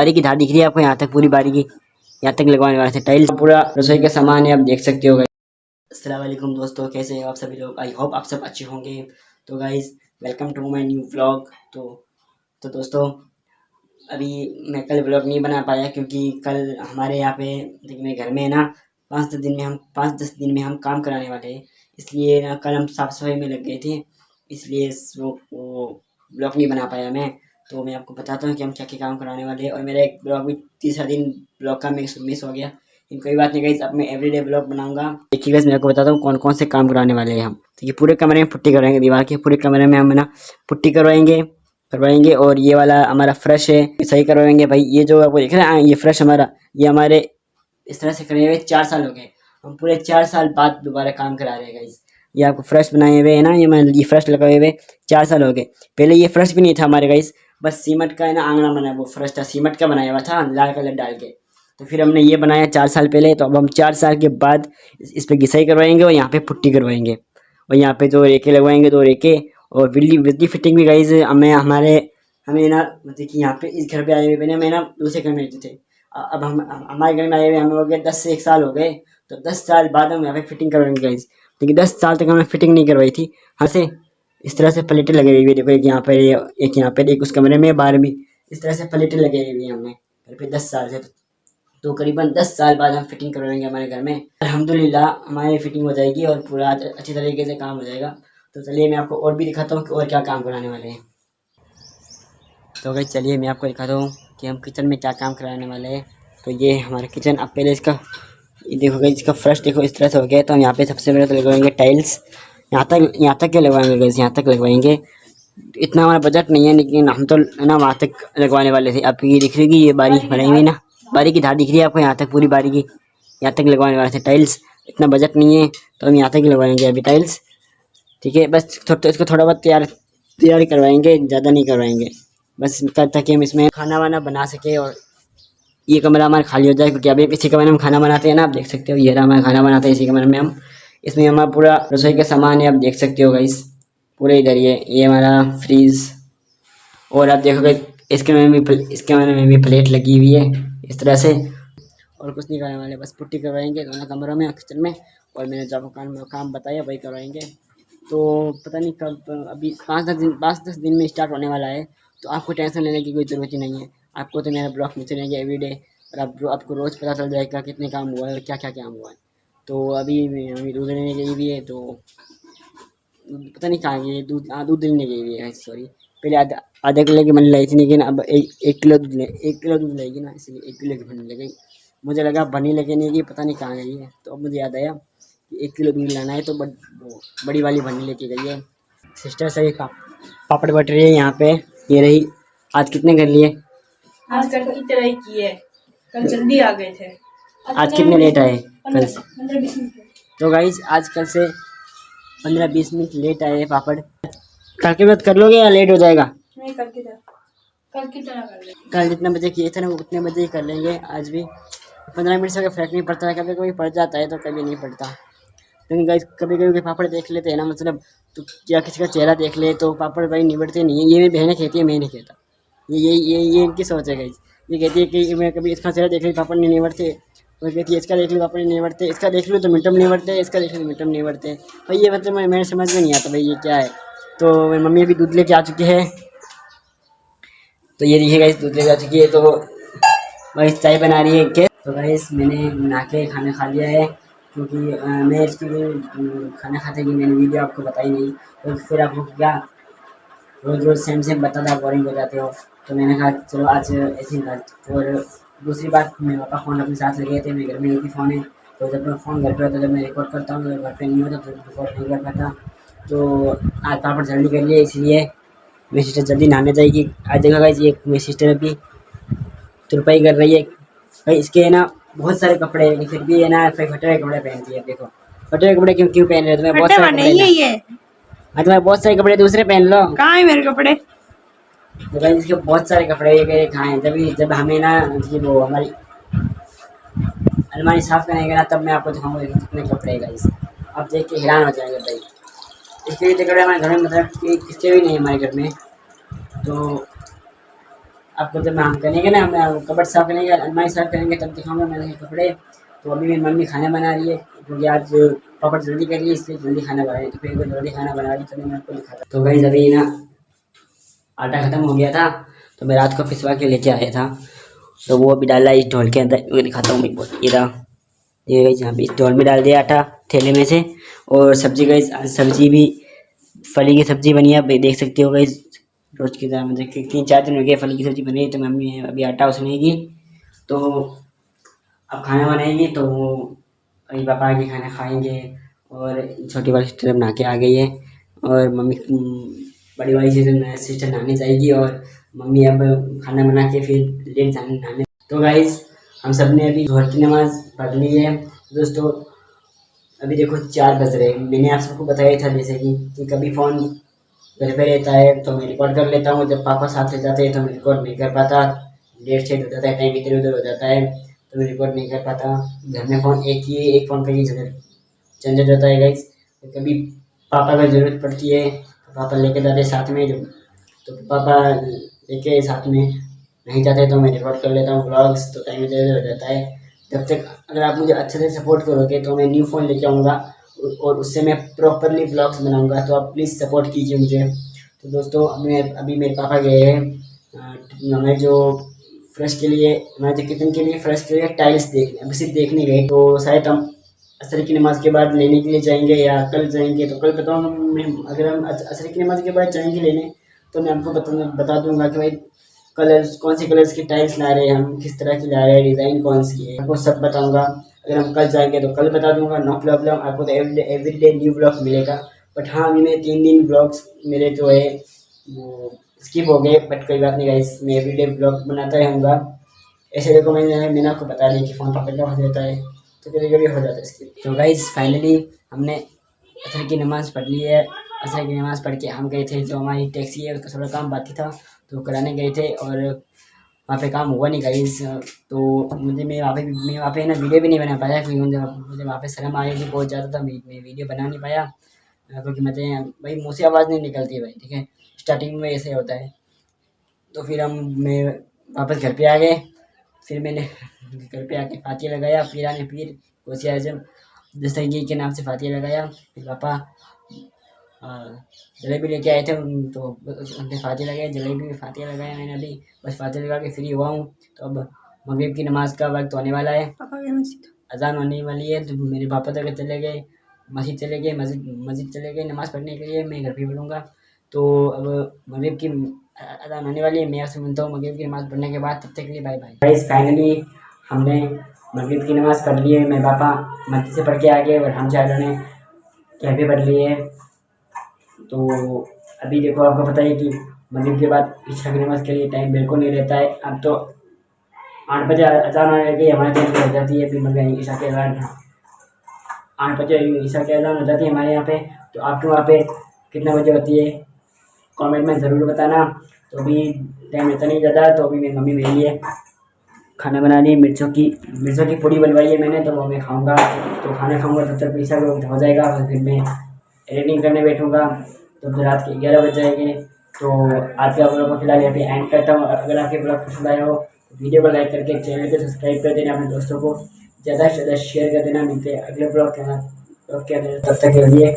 बारी की धार दिख रही है आपको, यहाँ तक पूरी बारी की यहाँ तक लगवाने वाले थे टाइल्स। पूरा रसोई का सामान है, आप देख सकते हो। अस्सलाम वालेकुम दोस्तों, कैसे हैं आप सभी लोग? आई होप आप सब अच्छे होंगे। तो guys welcome to my new vlog. तो दोस्तों, अभी मैं कल व्लॉग नहीं बना पाया क्योंकि कल हमारे यहाँ पे देखिए मेरे घर में है ना 5-10 दिन में हम काम कराने वाले हैं, इसलिए ना कल हम साफ़ सफाई में लग गए थे, इसलिए वो ब्लॉग नहीं बना पाया मैं। तो मैं आपको बताता हूँ कि हम क्या क्या काम कराने वाले हैं। और मेरा एक ब्लॉग भी तीसरा दिन ब्लॉग का मिस हो गया, लेकिन कोई बात नहीं गाइस, अब मैं एवरीडे ब्लॉग बनाऊंगा। देखिए गाइस, मैं आपको बताता हूँ कौन कौन से काम कराने वाले हैं हम। तो ये पूरे कमरे में पुट्टी करवाएंगे, दीवार के पूरे कमरे में हम ना पुट्टी करवाएंगे। और ये वाला हमारा फ्रेश है, सही करवाएंगे भाई। ये जो आपको देख रहे हैं ये फ्रेश हमारा, ये हमारे इस तरह से करे हुए 4 साल हो गए। हम पूरे 4 साल बाद दोबारा काम करा रहे हैं गाइस। ये आपको फ्रेश बनाए हुए है ना, ये फ्रेश लगाए हुए 4 साल हो गए। पहले ये फ्रेश भी नहीं था हमारे गाइस, बस सीमेंट का है ना आंगना बना, वो फ्रेश था, सीमेंट का बनाया हुआ था लाल कलर डाल के। तो फिर हमने ये बनाया 4 साल पहले। तो अब हम 4 साल के बाद इस पे घिसाई करवाएंगे और यहाँ पे पुट्टी करवाएंगे और यहाँ पे 2 रेके लगवाएंगे, 2 रेके। और बिजली फिटिंग भी गाइस हमें ना मतलब कि यहाँ पे इस घर पे आए हुए पहले हमें ना दूसरे घर में रहते थे। अब हम हमारे घर में आए हुए हमें हो गए 10 से 1 साल हो गए। तो 10 साल बाद हम यहाँ पे फिटिंग करवाएंगे गाइस, लेकिन 10 साल तक हमने फिटिंग नहीं करवाई थी। हाँ से इस तरह से प्लेटें लगी हुई है, देखो एक यहाँ पर, एक यहाँ पर, एक उस कमरे में, बाहर भी इस तरह से प्लेटें लगी हुई है हमने घर पे 10 साल से। तो करीबन 10 साल बाद हम फिटिंग करवाएंगे हमारे घर में। अल्हम्दुलिल्लाह हमारी फिटिंग हो जाएगी और पूरा अच्छी तरीके से काम हो जाएगा। तो चलिए मैं आपको और भी दिखाता हूँ कि और क्या काम कराने वाले हैं। तो भाई चलिए मैं आपको दिखाता हूँ कि हम किचन में क्या काम कराने वाले हैं। तो ये हमारा किचन, अब पहले इसका ये देखो इसका फर्श देखो इस तरह से हो गया। तो हम यहाँ पे सबसे पहले तो लगवाएंगे टाइल्स, यहाँ तक क्या लगवाएंगे गैस, यहाँ तक लगवाएंगे। इतना हमारा बजट नहीं है, लेकिन हम तो ना वहाँ तक लगवाने वाले थे। अब ये दिख रही है, ये बारी बनाई हुई ना, बारी की धार दिख रही है आपको, यहाँ तक पूरी बारी की यहाँ तक लगवाने वाले थे टाइल्स। इतना बजट नहीं है तो हम यहाँ तक ही लगवाएंगे अभी टाइल्स, ठीक है। बस इसको थोड़ा बहुत तैयारी करवाएंगे, ज़्यादा नहीं करवाएंगे, बस ताकि हम इसमें खाना वाना बना सके और ये कमरा हमारा खाली हो जाए। क्योंकि अभी इसी कमरे में हम खाना बनाते हैं ना, आप देख सकते हो, ये रहा हमारा खाना बनाते हैं इसी कमरे में हम। इसमें हमारा पूरा रसोई का सामान है, आप देख सकते हो गाइस, पूरे इधर ये हमारा फ्रीज। और आप देखोगे इसके कमरे में भी प्लेट लगी हुई है इस तरह से। और कुछ नहीं करने वाले, बस पुट्टी करवाएंगे दोनों कमरों में, किचन में। और मैंने जो आपको काम बताया वही करवाएंगे। तो पता नहीं कब, अभी 5-10 दिन में स्टार्ट होने वाला है। तो आपको टेंशन लेने की कोई ज़रूरत ही नहीं है। आपको तो मेरा ब्लॉग मिलते रहेंगे एवरीडे, और आपको रोज़ पता चल जाएगा कितने काम हुआ है और क्या क्या काम हुआ है। तो अभी दूध लेने गई भी है, तो पता नहीं कहाँ गई है, दूध लेने गई हुई है, सॉरी। पहले आधा किलो की बनी लाई थी, लेकिन अब 1 किलो दूध लेगी ना, इसलिए 1 किलो की बनी ले गई। मुझे लगा बनी लेके नहीं गई, पता नहीं कहाँ गई है। तो अब मुझे याद आया कि 1 किलो दूध लाना है, तो बड़ी वाली बनी लेके गई है। सिस्टर सही पापड़ बट रही है यहाँ पे, ये रही। आज कितने कर लिए? आज कल की तरह ही किए, कल जल्दी आ गए थे। आज कितने लेट आए? कल 15-20 मिनट। तो गाइस आज कल से 15-20 मिनट लेट आए पापड़। कल के बाद कर लोगे या लेट हो जाएगा? नहीं, कल की तरह कर लेंगे। कल जितने बजे किए थे ना उतने बजे ही कर लेंगे आज भी। 15 मिनट से फर्क नहीं पड़ता है, कभी कभी पड़ जाता है तो कभी नहीं पड़ता। लेकिन गाइस कभी कभी पापड़ देख लेते हैं ना, मतलब तो क्या किसी का चेहरा देख ले तो पापड़ भाई निबड़ते नहीं है। ये मेरी बहनें कहती है, मैं नहीं कहता। ये इनकी सोच है गाइस। ये कहती है कि मैं कभी इसका चेहरा देख ली पापड़ नहीं निबड़ते, वो कहती है इसका देख ली पापड़ नहीं निबड़ते, इसका देख लूँ तो मिनटम नहीं बढ़ते, इसका देख लूँ तो मिनटम नहीं बढ़ते। भाई ये मतलब मेरे समझ में नहीं आता भाई ये क्या है। तो मेरी मम्मी अभी दूध लेके आ चुकी है, तो ये देखिए गाइस दूध लेके आ चुकी है। तो भाई चाय बना रही है क्या? तो गाइस मैंने नहा के खाना खा लिया है, क्योंकि मैं इसके लिए खाना खाते कि मैंने वीडियो आपको बताई नहीं, तो फिर आपको क्या रोज़ रोज़ सेम बताता बोरिंग हो जाते हो। तो मैंने कहा चलो आज ऐसे ही कर। और दूसरी बात, मेरे पापा फ़ोन अपने साथ लगे थे, मेरे घर में एक ही फ़ोन है। तो जब मैं फ़ोन घर पे होता, जब मैं रिकॉर्ड करता हूँ, तो घर पे नहीं होता तो रिकॉर्ड नहीं कर पाता। तो आज पापड़ जल्दी कर लिए, इसलिए मेरी सिस्टर जल्दी नहाने जाएगी। आज देखा गाइस ये मेरी सिस्टर अभी तुरपाई कर रही है भाई। इसके है ना बहुत सारे कपड़े हैं, फिर भी है ना फटे हुए कपड़े पहनती है। देखो फटे हुए कपड़े क्यों पहन रहे हो? तुम्हें बहुत सारे कपड़े नहीं है, हाँ तुम्हारे बहुत सारे कपड़े दूसरे पहन लो। कहाँ है मेरे कपड़े? तो भाई इसके बहुत सारे कपड़े ये कहाँ हैं? जब हमें ना ये वो हमारी अलमारी साफ करेंगे ना, तब मैं आपको दिखाऊंगा कितने कपड़े हैं गाइस। आप देख के हैरान हो जाएंगे भाई। इसके भी कपड़े हमारे घर में, मतलब कि इसके भी नहीं है हमारे घर में। तो आपको जब हम करेंगे ना, हम कपड़ साफ करेंगे, अलमारी साफ करेंगे, तब दिखाऊंगा मैंने कपड़े। तो अभी मेरी मम्मी खाना बना रही है क्योंकि आज पापा जल्दी कर रही है, इसलिए जल्दी खाना बना रही है। तो फिर वो जल्दी खाना बना रही है, तभी मैं आपको दिखाता। तो गाइस अभी ना आटा ख़त्म हो गया था, तो मैं रात को पिसवा के लेके आया था। तो वो अभी डाला इस ढोल के अंदर, मैं दिखाता हूँ। ये रहा, ये गाइस यहाँ पे इस ढोल में डाल दिया आटा थैले में से। और सब्जी गाइस, सब्जी भी फली की सब्जी बनी है, आप देख सकते हो गाइस। रोज की तरह मतलब कि 3-4 दिन हो गए फली की सब्जी बनी है। तो मम्मी अभी आटा उसनेगी, तो अब खाना बनाएंगे। तो वो अभी पापा आके खाना खाएंगे। और छोटी वाली सिस्टर नहा के आ गई है, और मम्मी बड़ी वाली सिस्टर नहाने जाएगी, और मम्मी अब खाना बना के फिर लेट जाने नहाने। तो गाइस हम सब ने अभी जोहर की नमाज़ पढ़ ली है दोस्तों। अभी देखो 4 बज रहे हैं। मैंने आप सबको बताया था जैसे कि कभी फ़ोन घर पे रहता है तो मैं रिकॉर्ड कर लेता हूँ, जब पापा साथ ले जाते हैं तो मैं रिकॉर्ड नहीं कर पाता। लेट सेट हो जाता है, टाइम इधर उधर हो जाता है, तो मैं रिकॉर्ड नहीं कर पाता। घर में फ़ोन एक ही है, एक फ़ोन का ही झंझट होता है गाइस। तो कभी पापा का ज़रूरत पड़ती है तो पापा लेके जाते हैं साथ में, जब तो पापा लेके साथ में नहीं जाते तो मैं रिकॉर्ड कर लेता हूँ व्लॉग्स। तो टाइम इधर उधर हो जाता है। तब तक अगर आप मुझे अच्छे से सपोर्ट करोगे तो मैं न्यू फ़ोन लेके आऊँगा, और उससे मैं प्रॉपरली ब्लॉग्स बनाऊँगा। तो आप प्लीज़ सपोर्ट कीजिए मुझे। तो दोस्तों अभी मेरे पापा गए हैं हमें जो फ्रेश के लिए, हमारे जो किचन के लिए फ्रेश के लिए टाइल्स देखने, अभी सिर्फ देखने गए। तो शायद हम असर की नमाज़ के बाद लेने के लिए जाएंगे या कल जाएंगे। तो कल बताऊँगा मैं, अगर हम असर की नमाज़ के बाद जाएंगे लेने तो मैं आपको बता दूँगा कि भाई कलर्स कौन से कलर्स की टाइल्स ला रहे हैं, हम किस तरह की ला रहे हैं, डिज़ाइन कौन सी है, आपको सब बताऊँगा। अगर हम कल जाएंगे तो कल बता दूँगा, नो प्रॉब्लम। आपको तो एवरीडे न्यू ब्लॉग मिलेगा। बट हाँ, अभी मेरे 3 दिन ब्लॉग्स मेरे जो है वो स्किप हो गए, बट कोई बात नहीं गाइस, मैं एवरीडे ब्लॉग बनाता रहूँगा। ऐसे देखो मैंने आपको बता दिया कि फ़ोन पकड़ हो जाता है, तो कभी कभी हो जाता है स्किप। तो गाइस फाइनली हमने असर की नमाज़ पढ़ ली है। असर की नमाज़ पढ़ के हम गए थे, जो हमारी टैक्सी है उसका थोड़ा काम बाकी था तो कराने गए थे, और वहाँ पे काम हुआ नहीं गाइस। तो मैं वहाँ पे ना वीडियो भी नहीं बना पाया, क्योंकि मुझे वहाँ पे शर्म आ रही थी बहुत ज़्यादा। था मैं वीडियो बना नहीं पाया, क्योंकि मुझे भाई मुँह से आवाज़ नहीं निकलती है भाई, ठीक है। स्टार्टिंग में ऐसे होता है। तो फिर मैं वापस घर पे आ गए। फिर मैंने घर पे आके फातिया लगाया, फिर आने फिर गौसिया आज़म दस्तगीर के नाम से फातिया लगाया। फिर पापा जलेबी लेके आए थे, तो उनके फातिया लगाए, जलेबी में फातिया लगाया मैंने अभी, बस फातिया लगा के फ्री हुआ हूँ। तो अब मगरिब की नमाज़ का वक्त होने वाला है, अज़ान होने वाली है। तो मेरे पापा तक चले गए, मस्जिद चले गए, मस्जिद चले गए नमाज़ पढ़ने के लिए। मैं घर पे पढ़ूँगा। तो अब मगरिब की अज़ान होने वाली है, मैं आपसे मिलता हूँ मगरिब की नमाज़ पढ़ने के बाद। तब तक के लिए बाय बाय गाइस। फाइनली हमने मगरिब की नमाज़ पढ़ ली है। मेरे पापा मस्जिद से पढ़ के आ गए और हम चारों ने घर पे पढ़ ली है। तो अभी देखो आपको पता है कि मगरिब के बाद इशा की नमाज़ के लिए टाइम बिल्कुल नहीं रहता है। अब तो 8 बजे अज़ान होने लगी, हमारे टाइम हो जाती है। फिर मतलब ईशा के अज़ान 8 बजे ईशा की अज़ान हो जाती है हमारे यहाँ पे। तो आपके वहाँ पे कितने बजे होती है कमेंट में ज़रूर बताना। तो अभी टाइम इतना नहीं ज़्यादा, तो अभी मेरी मम्मी मेरे लिए खाना बना ली, मिर्चों की पूड़ी बनवाई है मैंने, तो वो मैं खाऊँगा। तो खाना खाऊँगा तब तक ईशा को हो जाएगा, और फिर मैं एडिटिंग करने बैठूँगा तो फिर रात के 11 बज जाएंगे। तो आज का ब्लॉग को फिलहाल यहाँ पे एंड करता हूँ। अगर आपके ब्लॉग पसंद आया हो तो वीडियो को लाइक करके चैनल को सब्सक्राइब कर देना, अपने दोस्तों को ज़्यादा से ज़्यादा शेयर कर देना। मिलते हैं अगले ब्लॉग के अंदर, तब तक के लिए